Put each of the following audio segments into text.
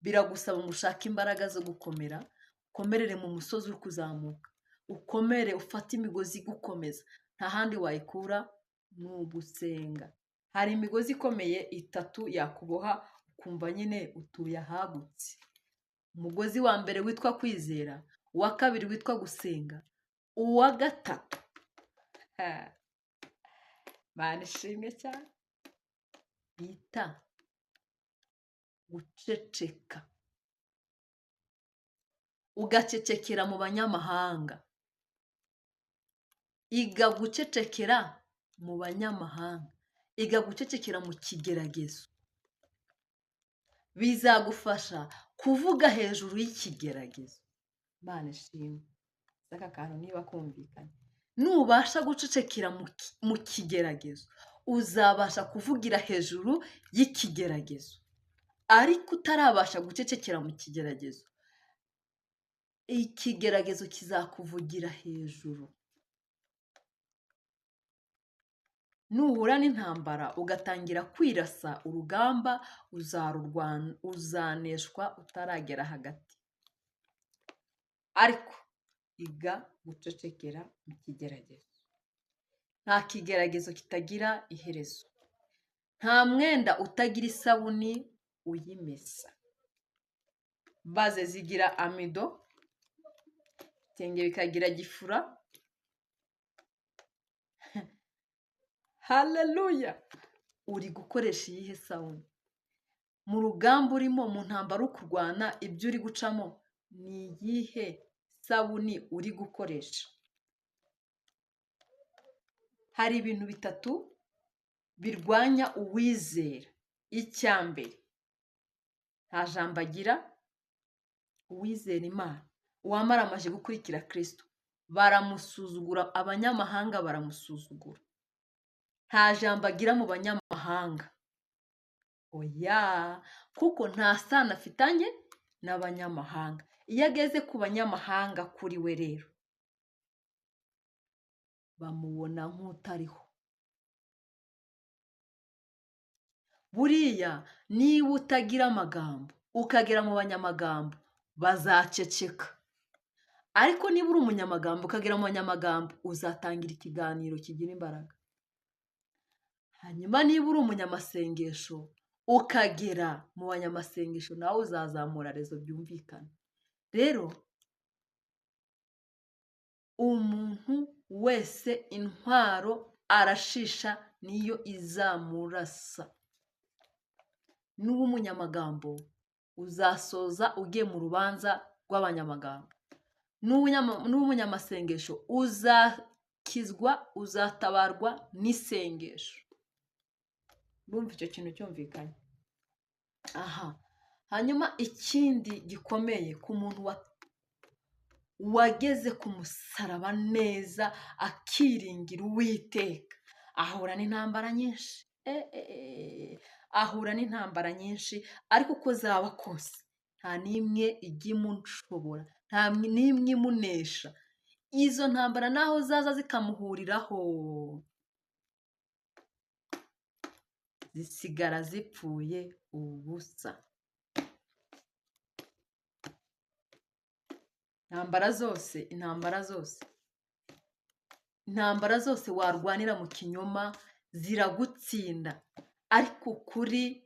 biragusaba ngo ushake imbaraga zo gukomera, ukomerere mu musozi uri kuzamuka, ukomere ufate imigozi igukomeza, nta handi wayikura ni ugusenga. Hari imigozi ikomeye itatu yakuboha ukumva nyine utuye ahagutse. Umugozi wa mbere witwa kwizera, uwa kabiri witwa gusenga, uwa gatatu Mana ishimwe cyane, bita guceceka. Ugacecekera mu banyamahanga. Iga gucecekera mu banyamahanga. Iga gucecekera mu kigeragezo. Bizagufasha kuvuga hejuru y'ikigeragezo. Mana ishimwe. Aka kantu niba kumvikanye. Nubasha gucecekera mu kigeragezo, uzabasha kuvugira hejuru y'ikigeragezo. Ariko utarabasha gucecekera mu kigeragezo, ikigeragezo kizakuvugira hejuru. Nuhura n'intambara ugatangira kwirasa urugamba, uzaneshwa utaragera hagati. Ariko iga gucecekera mu kigeragezo. Nta kigeragezo kitagira iherezo. Nta mwenda utagira isabuni uyimesa. Baze zigira amido, ibitenge bikagira gifura. Haleluya! Uri gukoresha iyihe sabuni? Mu rugamba urimo, mu ntambara uri kurwana, ibyo uri gucamo, ni iyihe sabuni uri gukoresha? Hari ibintu bitatu birwanya uwizera. Icya mbere, nta jambo agira. Uwizera Imana, uwamara amaje gukurikira Kristo, baramusuzugura. Abanyamahanga baramusuzugura. Nta jambo agira mu banyamahanga. Oya, kuko nta sano afitanye n'abanyamahanga. Iyo ageze ku banyamahanga kuri we rero, bamubona nk'utariho. Buriya niba utagira amagambo ukagera mu banyamagambo, bazaceceka. Ariko niba uri umunyamagambo ukagera mu banyamagambo, uzatangira ikiganiro kigira imbaraga. Hanyuma niba uri umunyamasengesho ukagera mu banyamasengesho, nawe uzazamura rezo byumvikana. Rero umuntu wese intwaro arashisha niyo izamurasa. Nuba umunyamagambo, uzasoza ugiye mu rubanza rw'abanyamagambo. Nuba umunyamasengesho, uzakizwa, uzatabarwa n'isengesho. Bumva icyo kintu cyumvikanye. Hanyuma ikindi gikomeye ku muntu wageze ku musaraba neza, akiringira Uwiteka, ahura n'intambara nyinshi. Ahura n'intambara nyinshi, ariko uko zaba kose nta n'imwe ijya imushobora, nta n'imwe imunesha. Izo ntambara naho zaza zikamuhuriraho, zisigara zipfuye ubusa. Intambara zose warwanira mu kinyoma ziragutsinda. Ariko ukuri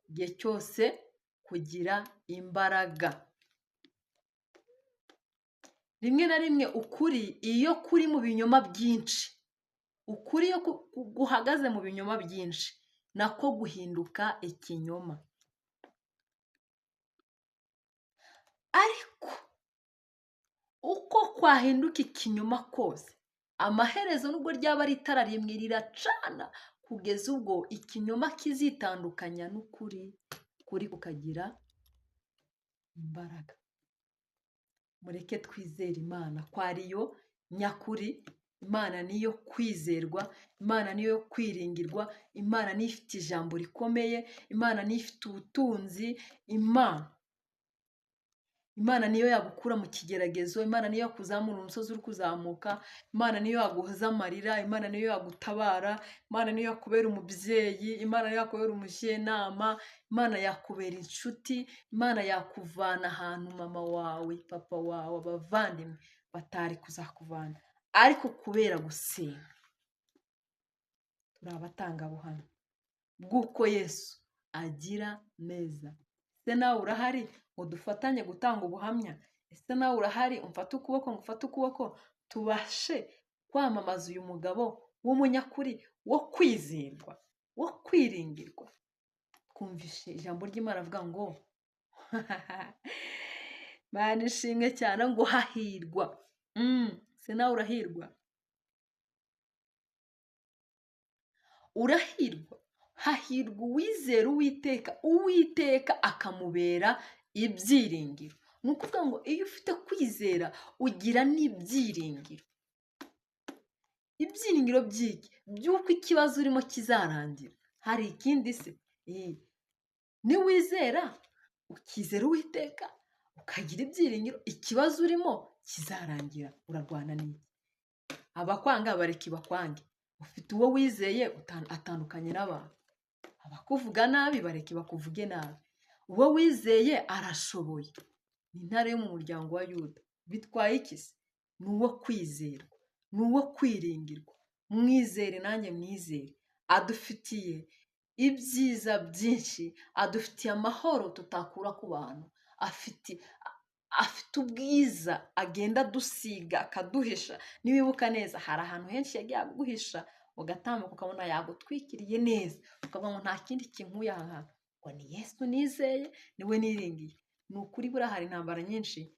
igihe cyose kugira imbaraga. Rimwe na rimwe ukuri iyo kuri mu binyoma byinshi, ukuri iyo guhagaze mu binyoma byinshi, nako guhinduka ikinyoma. Ariko uko kwahinduka ikinyoma kose, amaherezo nubwo ryaba ari itara rimwe riracana, kugeza ubwo ikinyoma kizitandukanya n'ukuri, kuri kukagira imbaraga. Mureke twizere Imana ko ariyo nyakuri. Imana niyo kwizerwa, Imana niyo kwiringirwa, Imana niyo ifite ijambo rikomeye, Imana niyo ifite ubutunzi. Imana Imana niyo yagukura mu kigeragezo, Imana niyo yakuzamura umusozi uri kuzamuka, Imana niyo yaguhoza amarira, Imana niyo yagutabara, Imana niyo yakubera umubyeyi, Imana niyo yakubera umujyanama, Imana yakubera inshuti, Imana yakuvana ahantu mama wawe, papa wawe, abavandimwe batari kuzakuvana, ariko kubera gusenga turi abatangabuhamya bw'uko Yesu agira neza. Ese nawe urahari ngo dufatanye gutanga ubuhamya? Ese nawe urahari umfate ukuboko ngo ufate ukuboko tubashe kwamamaza uyu mugabo w'umunyakuri, wo kwizerwa, wo kwiringirwa? Twumvishe ijambo ry'Imana avuga ngo Mana ishimwe cyane ngo hahirwa. Se nawe urahirwa? Urahirwa. Hahirwa uwizera Uwiteka, Uwiteka akamubera ibyiringiro. Ni ukuvuga ngo iyo ufite kwizera ugira n'ibyiringiro. Ibyiringiro by'iki? By'uko ikibazo urimo kizarangira. Hari ikindi se? Niwizera ukizera Uwiteka ukagira ibyiringiro, ikibazo urimo kizarangira. Urarwana n'iki? Abakwanga bareke bakwange. Ufite uwo wizeye atandukanye n'abantu. Abakuvuga nabi bareke bakuvuge nabi. Uwo wizeye arashoboye. Ni intare yo mu muryango wa Yuda. Bitwaye iki se? Ni uwo kwizerwa, ni uwo kwiringirwa. Mwizere nanjye mwizere. Adufitiye ibyiza byinshi, adufitiye amahoro tutakura ku bantu. Afite ubwiza agenda dusiga akaduhisha. Niwibuka neza hari ahantu henshi yagiye aguhisha, ugatambuka ukabona yagutwikiriye neza, ukavuga ngo nta kindi kinkuye aha hantu, ngo ni Yesu nizeye, niwe niringiye. Ni ukuri buriya hari intambara nyinshi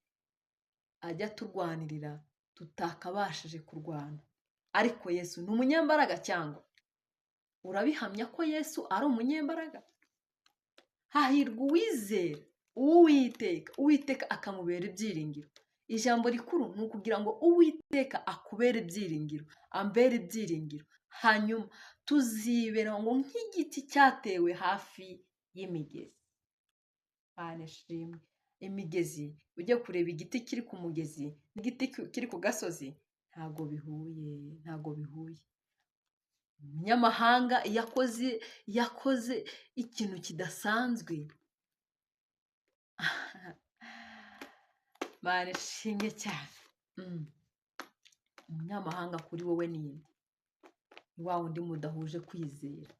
ajya turwanirira tutakabashije kurwana, ariko Yesu ni umunyembaraga. Cyangwa urabihamya ko Yesu ari umunyembaraga? Hahirwa uwizera Uwiteka, Uwiteka akamubera ibyiringiro. Ijambo rikuru ni ukugira ngo Uwiteka akubere ibyiringiro, ambere ibyiringiro. Hanyuma tuzibera ngo nk'igiti cyatewe hafi y'imigezi. Mana ishimwe. Imigezi, ujye kureba igiti kiri ku mugezi n'igiti kiri ku gasozi, ntabwo bihuye, ntabwo bihuye. Umunyamahanga yakoze ikintu kidasanzwe. Mana ishimwe cyane. Umunyamahanga kuri wowe ni nde? Ni wa wundi mudahuje kwizera.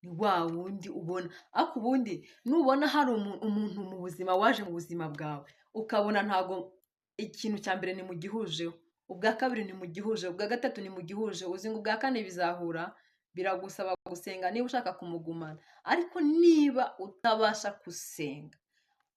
Ni wa wundi ubona. Ariko ubundi nubona hari umuntu mu buzima waje mu buzima bwawe ukabona ntago ikintu cya mbere ni mu gihujeho, ubwa kabiri ni mu gihuje, ubwa gatatu ni mu gihuje, uzi ngo ubwa kane bizahura, biragusaba gusenga niba ushaka kumugumana. Ariko niba utabasha gusenga,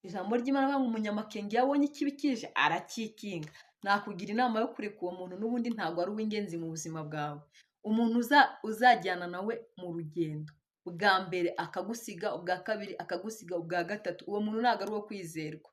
ijambo ry'Imana rivuga ngo umunyamakenga iyo abonye ikibi kije arakikinga. Nakugira inama yo kureka uwo muntu, n'ubundi ntabwo ari uw'ingenzi mu buzima bwawe. Umuntu uzajyana nawe mu rugendo, ubwa mbere akagusiga, ubwa kabiri akagusiga, ubwa gatatu, uwo muntu ntabwo ari uwo kwizerwa.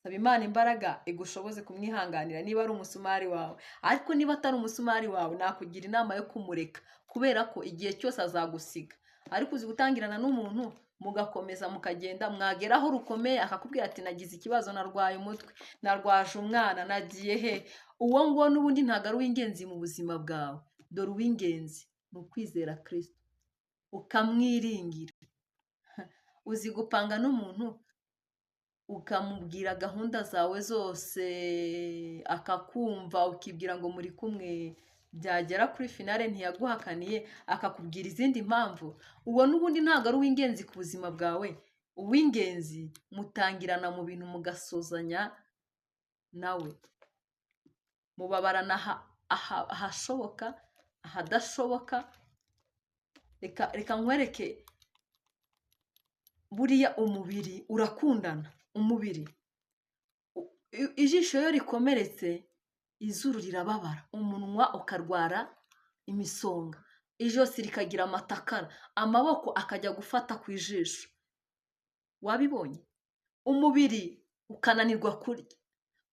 Saba Imana imbaraga igushoboze kumwihanganira niba ari umusumari wawe. Ariko niba atari umusumari wawe, nakugira inama yo kumureka, kubera ko igihe cyose azagusiga. Ariko uzi gutangirana n'umuntu mugakomeza mukagenda, mwagera aho rukomeye akakubwira ati nagize ikibazo, narwaye umutwe, narwaje umwana, nagiye he. Uwo nguwo n'ubundi ntabwo ari uw'ingenzi mu buzima bwawe. Dore uw'ingenzi ni ukwizera Kristo, ukamwiringira. Uzi gupanga n'umuntu ukamubwira gahunda zawe zose akakumva, ukibwira ngo muri kumwe, byagera kuri finale ntiyaguhakaniye akakubwira izindi mpamvu. Uwo n'ubundi ntabwo ari uw'ingenzi ku buzima bwawe. Uw'ingenzi mutangirana mu bintu mugasozanya nawe, mubabarana ahashoboka, ahadashoboka. Reka nkwereke, buriya umubiri urakundana. Umubiri, ijisho iyo rikomeretse izuru rirababara, umunwa ukarwara imisonga, ijosi rikagira amatakara, amaboko akajya gufata ku ijisho. Wabibonye? Umubiri ukananirwa kurya,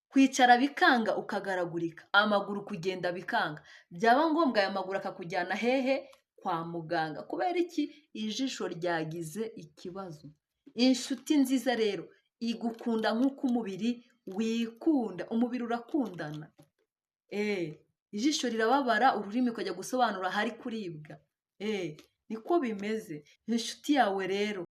kwicara bikanga ukagaragurika, amaguru kugenda bikanga, byaba ngombwa aya maguru akakujyana hehe? Kwa muganga. Kubera iki? Ijisho ryagize ikibazo. Inshuti nziza rero igukunda nk'uko umubiri wikunda. Umubiri urakundana. Ijisho rirababara, ururimi ukajya gusobanura ahari kuribwa. Niko bimeze. Inshuti yawe rero